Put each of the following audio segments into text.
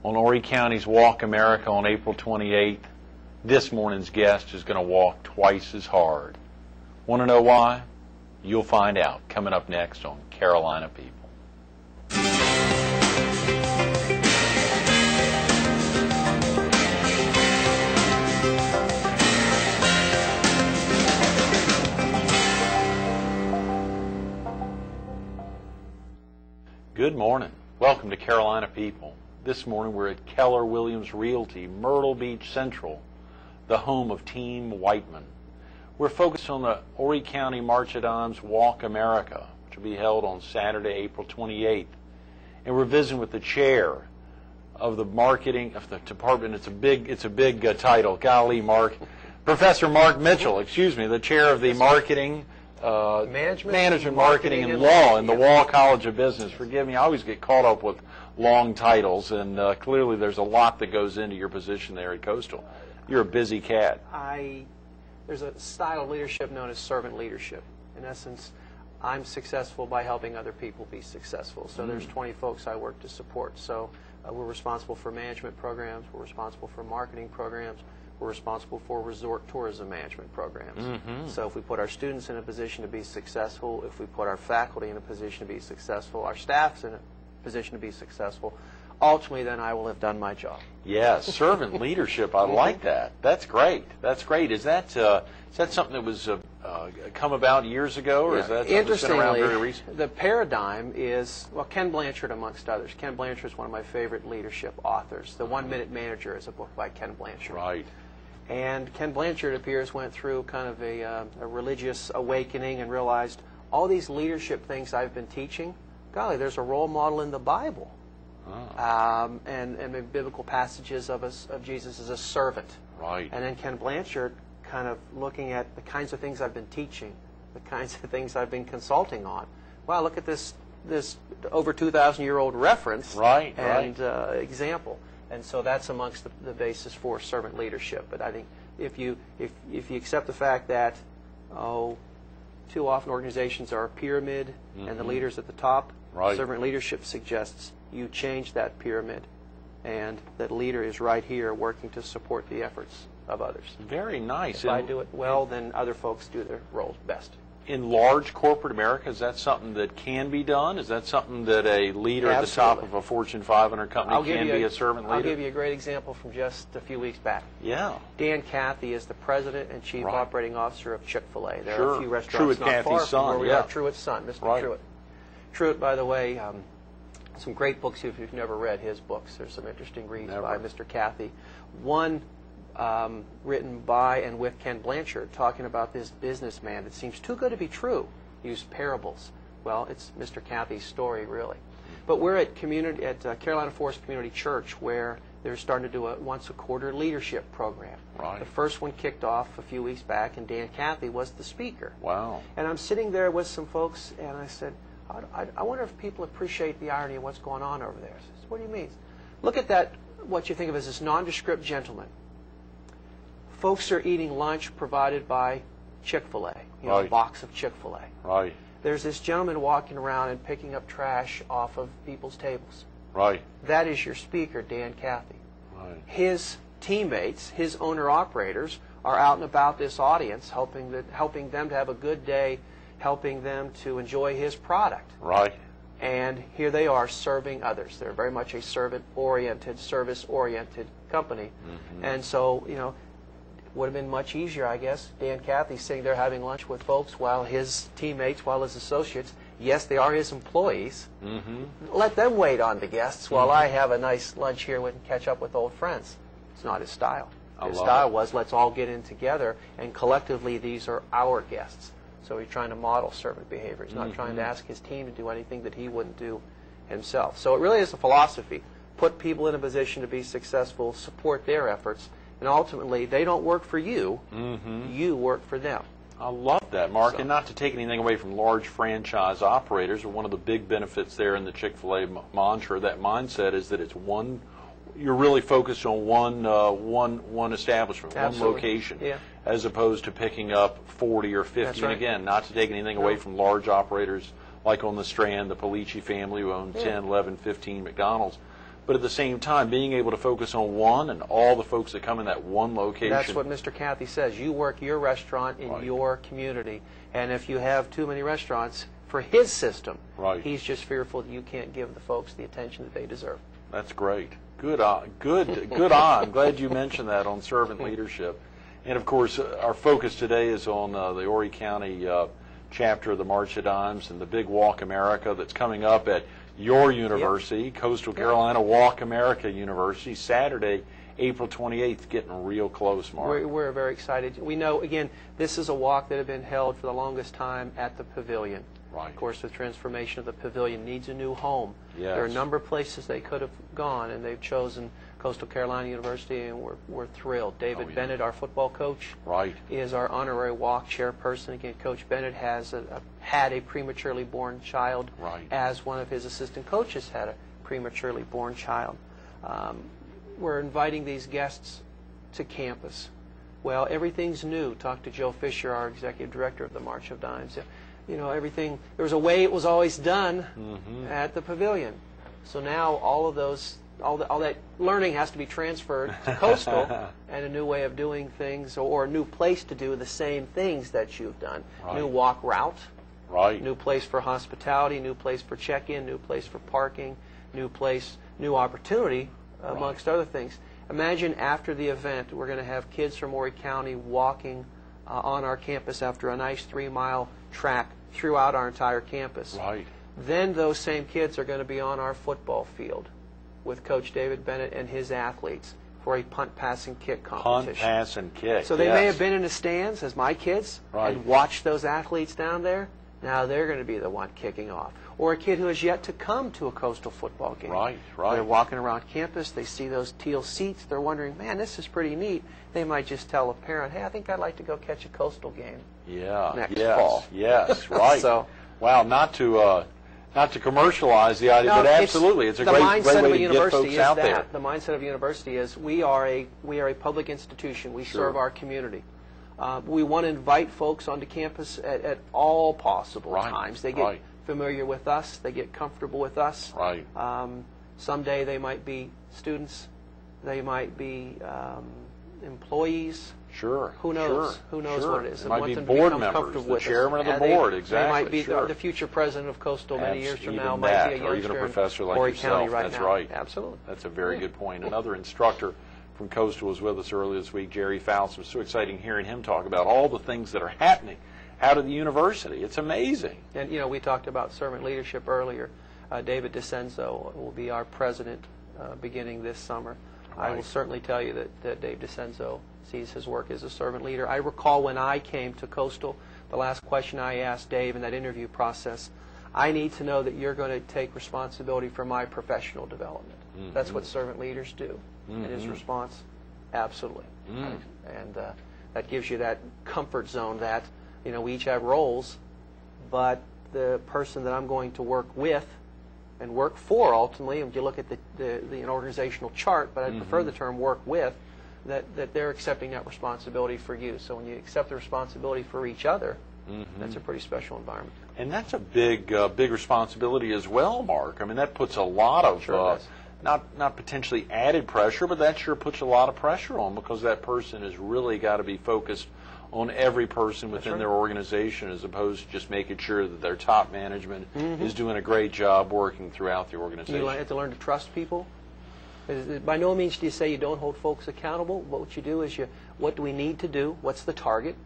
On Horry County's Walk America on April 28th, this morning's guest is going to walk twice as hard. Want to know why? You'll find out coming up next on Carolina People. Good morning. Welcome to Carolina People. This morning we're at Keller Williams Realty, Myrtle Beach Central, the home of Team Whiteman. We're focused on the Horry County March of Dimes Walk America, which will be held on Saturday, April 28th. And we're visiting with the chair of the marketing of the department. It's a big title. Golly, Mark. Professor Mark Mitchell, excuse me, the chair of the marketing Management, Marketing, and Law in the Wall College of Business. Forgive me, I always get caught up with long titles, and clearly there's a lot that goes into your position there at Coastal. You're a busy cat. There's a style of leadership known as servant leadership. In essence, I'm successful by helping other people be successful. So there's 20 folks I work to support. So we're responsible for management programs, we're responsible for marketing programs, we're responsible for resort tourism management programs. So if we put our students in a position to be successful, if we put our faculty in a position to be successful, our staff's in a position to be successful, ultimately then I will have done my job. Yes, servant leadership, I like that. That's great. That's great. Is that something that was come about years ago, or is that something that's been around very recently? The paradigm is, well, Ken Blanchard amongst others. Ken Blanchard is one of my favorite leadership authors. The 1 Minute Manager is a book by Ken Blanchard. Right. And Ken Blanchard, it appears, went through kind of a religious awakening and realized all these leadership things I've been teaching, golly, there's a role model in the Bible. And biblical passages of Jesus as a servant. Right. And then Ken Blanchard kind of looking at the kinds of things I've been teaching, the kinds of things I've been consulting on. Wow, look at this over 2,000-year-old reference and example. And so that's amongst the basis for servant leadership. But I think if you accept the fact that too often organizations are a pyramid and the leaders at the top, servant leadership suggests you change that pyramid and that leader is right here working to support the efforts of others. Very nice. If I do it well, then other folks do their roles best. In large corporate America, is that something that can be done? Is that something that a leader at the top of a Fortune 500 company can be a servant leader? I'll give you a great example from just a few weeks back. Yeah. Dan Cathy is the president and chief operating officer of Chick-fil-A. There are a few restaurants Truett not far Cathy's from where son, we are. Truett's son, Mr. Truett. Truett, by the way, some great books if you've never read his books. There's some interesting reads by Mr. Cathy. One written by and with Ken Blanchard talking about this businessman that seems too good to be true. He used parables. Well, it's Mr. Cathy's story, really. But we're at Carolina Forest Community Church, where they're starting to do a once-a-quarter leadership program. Right. The first one kicked off a few weeks back, and Dan Cathy was the speaker. Wow. And I'm sitting there with some folks, and I said, I wonder if people appreciate the irony of what's going on over there. I said, what do you mean? Look at that, what you think of as this nondescript gentleman. Folks are eating lunch provided by Chick-fil-A, a box of Chick-fil-A. Right. There's this gentleman walking around and picking up trash off of people's tables. Right. That is your speaker, Dan Cathy. Right. His teammates, his owner-operators, are out and about this audience, helping them to have a good day, helping them to enjoy his product. Right. And here they are serving others. They're very much a servant-oriented, service-oriented company. And so, would have been much easier, I guess. Dan Cathy sitting there having lunch with folks while his teammates, while his associates, yes, they are his employees. Let them wait on the guests while I have a nice lunch here and catch up with old friends. It's not his style. His style was, let's all get in together, and collectively these are our guests. So he's trying to model servant behavior. He's not trying to ask his team to do anything that he wouldn't do himself. So it really is a philosophy. Put people in a position to be successful, support their efforts, and ultimately they don't work for you, you work for them. I love that, Mark. And not to take anything away from large franchise operators, one of the big benefits there in the Chick-fil-A mantra, that mindset, is that it's one, you're really focused on one establishment, one location, as opposed to picking up 40 or 50. And again, not to take anything away from large operators like on the Strand, the Polici family who own 10, 11, 15 McDonald's. but at the same time, being able to focus on one and all the folks that come in that one location. That's what Mr. Cathy says. You work your restaurant in your community, and if you have too many restaurants for his system, he's just fearful that you can't give the folks the attention that they deserve. That's great. Good on. I'm glad you mentioned that on servant leadership. And of course, our focus today is on the Horry County chapter of the March of Dimes and the Big Walk America that's coming up at your university, Coastal Carolina Walk America University, Saturday, April 28th, getting real close, Mark. We're very excited. We know, again, this is a walk that had been held for the longest time at the Pavilion. Right. Of course, the transformation of the Pavilion needs a new home. Yes. There are a number of places they could have gone, and they've chosen Coastal Carolina University, and we're thrilled. David Bennett, our football coach, is our honorary walk chairperson. Again, Coach Bennett has had a prematurely born child, as one of his assistant coaches had a prematurely born child. We're inviting these guests to campus. Well, everything's new. Talk to Joe Fisher, our executive director of the March of Dimes. You know, everything, there was a way it was always done at the Pavilion. So now all of those, all that learning has to be transferred to Coastal, and a new way of doing things, or a new place to do the same things that you've done. New walk route, new place for hospitality, new place for check-in, new place for parking, new place, new opportunity, amongst other things. Imagine after the event, we're going to have kids from Horry County walking on our campus after a nice 3-mile track throughout our entire campus. Then those same kids are going to be on our football field with Coach David Bennett and his athletes for a punt, pass, and kick competition. Punt, pass, and kick. So they may have been in the stands as my kids and watched those athletes down there. Now they're going to be the one kicking off. Or a kid who has yet to come to a Coastal football game. They're walking around campus, they see those teal seats, they're wondering, man, this is pretty neat. They might just tell a parent, hey, I think I'd like to go catch a Coastal game next fall. So, wow, not to commercialize the idea, but absolutely, it's a great way to get folks out there. The mindset of a university is we are a public institution. We serve our community. We want to invite folks onto campus at all possible times. They get familiar with us. They get comfortable with us. Someday they might be students. They might be employees. Who knows? Who knows what it is? They might be board members, the chairman of the board, They might be the future president of Coastal many years from now. Might be a or even a professor like Horry yourself. County right That's now. right. Absolutely. That's a very good point. Another instructor from Coastal was with us earlier this week, Jerry Fouts. It was so exciting hearing him talk about all the things that are happening out of the university. It's amazing. And, you know, we talked about servant leadership earlier. David DeCenzo will be our president beginning this summer. I will certainly tell you that Dave DeCenzo sees his work as a servant leader. I recall when I came to Coastal, the last question I asked Dave in that interview process, I need to know that you're going to take responsibility for my professional development. That's what servant leaders do. And his response, absolutely. And that gives you that comfort zone that, you know, we each have roles, but the person that I'm going to work with and work for ultimately, if you look at the organizational chart, but I prefer the term work with, that they're accepting that responsibility for you. So when you accept the responsibility for each other, that's a pretty special environment. And that's a big responsibility as well, Mark. I mean, that puts a lot of, not potentially added pressure, but that sure puts a lot of pressure on, because that person has really got to be focused on every person within their organization, as opposed to just making sure that their top management is doing a great job working throughout the organization. You have to learn to trust people. By no means do you say you don't hold folks accountable, but what you do is what do we need to do? What's the target?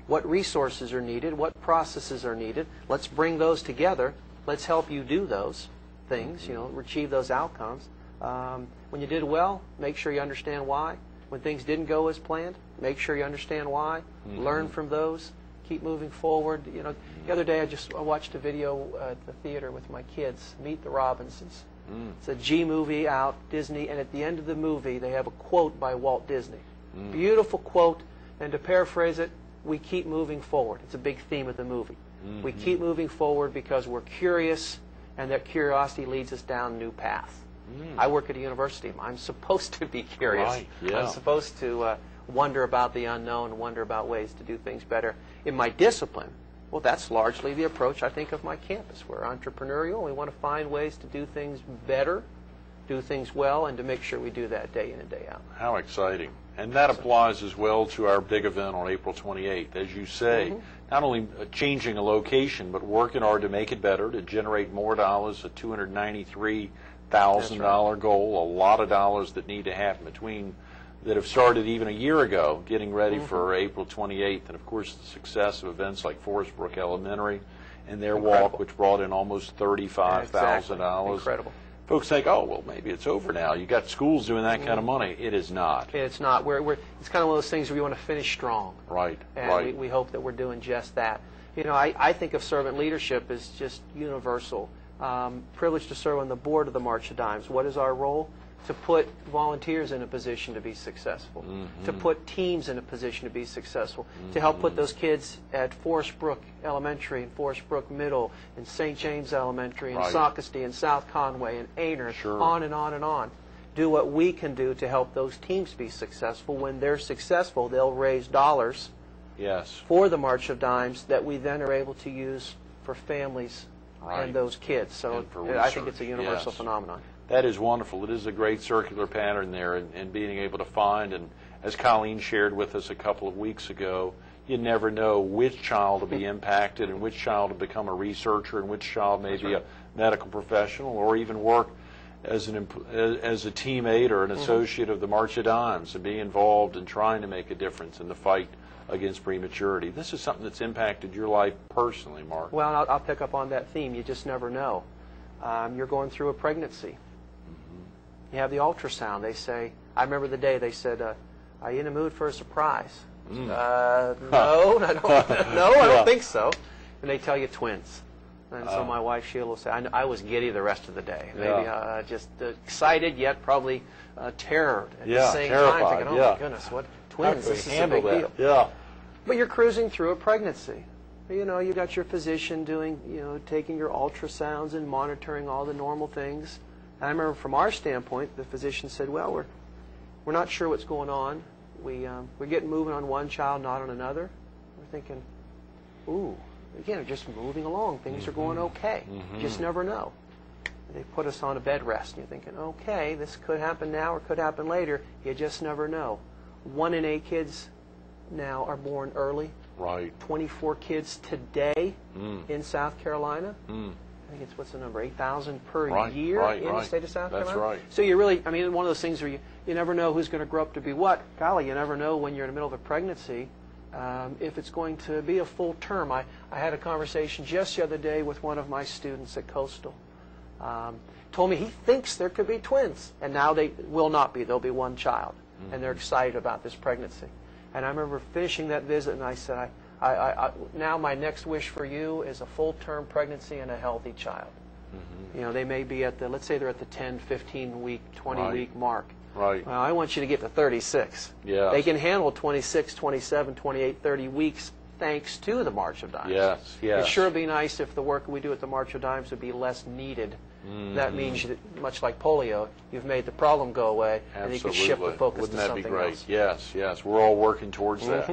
What resources are needed? What processes are needed? Let's bring those together. Let's help you do those things, you know, achieve those outcomes. When you did well, make sure you understand why. When things didn't go as planned, make sure you understand why. Learn from those. Keep moving forward. You know, the other day I watched a video at the theater with my kids, Meet the Robinsons. It's a G movie out, Disney, and at the end of the movie they have a quote by Walt Disney. Beautiful quote, and to paraphrase it, we keep moving forward. It's a big theme of the movie. We keep moving forward because we're curious, and that curiosity leads us down a new path. I work at a university. I'm supposed to be curious. I'm supposed to wonder about the unknown, wonder about ways to do things better. In my discipline, well, that's largely the approach I think of my campus. We're entrepreneurial. We want to find ways to do things better do things well and to make sure we do that day in and day out. How exciting. And that applies as well to our big event on April 28th. As you say, not only changing a location, but working hard to make it better, to generate more dollars, a $293,000 goal, a lot of dollars that need to happen between that have started even a year ago, getting ready for April 28th, and of course the success of events like Forest Brook Elementary and their walk, which brought in almost $35,000. Exactly. Incredible. Folks think, oh, well, maybe it's over now. You got schools doing that kind of money. It is not. It's not. It's kind of one of those things where we want to finish strong. Right, and right. we hope that we're doing just that. You know, I think of servant leadership as just universal. Privileged to serve on the board of the March of Dimes. What is our role? To put volunteers in a position to be successful, to put teams in a position to be successful, to help put those kids at Forest Brook Elementary and Forest Brook Middle and St. James Elementary and Socastee and South Conway and Aner, on and on and on. Do what we can do to help those teams be successful. When they're successful, they'll raise dollars for the March of Dimes that we then are able to use for families and those kids. So I think it's a universal phenomenon. That is wonderful. It is a great circular pattern there, and being able to find, and as Colleen shared with us a couple of weeks ago, you never know which child will be impacted and which child will become a researcher and which child may be a medical professional or even work as a teammate or an associate of the March of Dimes and be involved in trying to make a difference in the fight against prematurity. This is something that's impacted your life personally, Mark. Well, I'll pick up on that theme. You just never know. You're going through a pregnancy. You have the ultrasound. They say, I remember the day they said, are you in the mood for a surprise? No, I don't think so. And they tell you twins. And so my wife Sheila will say, I was giddy the rest of the day. Maybe just excited yet probably terror at the same time. Thinking, oh my goodness, what twins? This is a big deal. Yeah. But you're cruising through a pregnancy. You know, you got your physician doing, taking your ultrasounds and monitoring all the normal things. And I remember from our standpoint, the physician said, well, we're not sure what's going on. We're getting moving on one child, not on another. We're thinking, ooh, again, we're just moving along. Things are going okay. You just never know. They put us on a bed rest, and you're thinking, okay, this could happen now or could happen later. You just never know. 1 in 8 kids now are born early. Right. 24 kids today in South Carolina. I think it's, what's the number, 8,000 per year in the state of South Carolina? That's right. So you really, I mean, one of those things where you never know who's going to grow up to be what. Golly, you never know when you're in the middle of a pregnancy if it's going to be a full term. I had a conversation just the other day with one of my students at Coastal. Told me he thinks there could be twins, and now they will not be. There'll be one child, and they're excited about this pregnancy. And I remember finishing that visit, and I said, now my next wish for you is a full-term pregnancy and a healthy child. They may be at the, let's say they're at the 10, 15 week, 20 week mark. Right. Well, I want you to get to 36. Yeah. They can handle 26, 27, 28, 30 weeks thanks to the March of Dimes. Yes, yes. It'd sure be nice if the work we do at the March of Dimes would be less needed. That means, much like polio, you've made the problem go away, and you can shift the focus to something else. Wouldn't that be great? Yes, yes. We're all working towards that.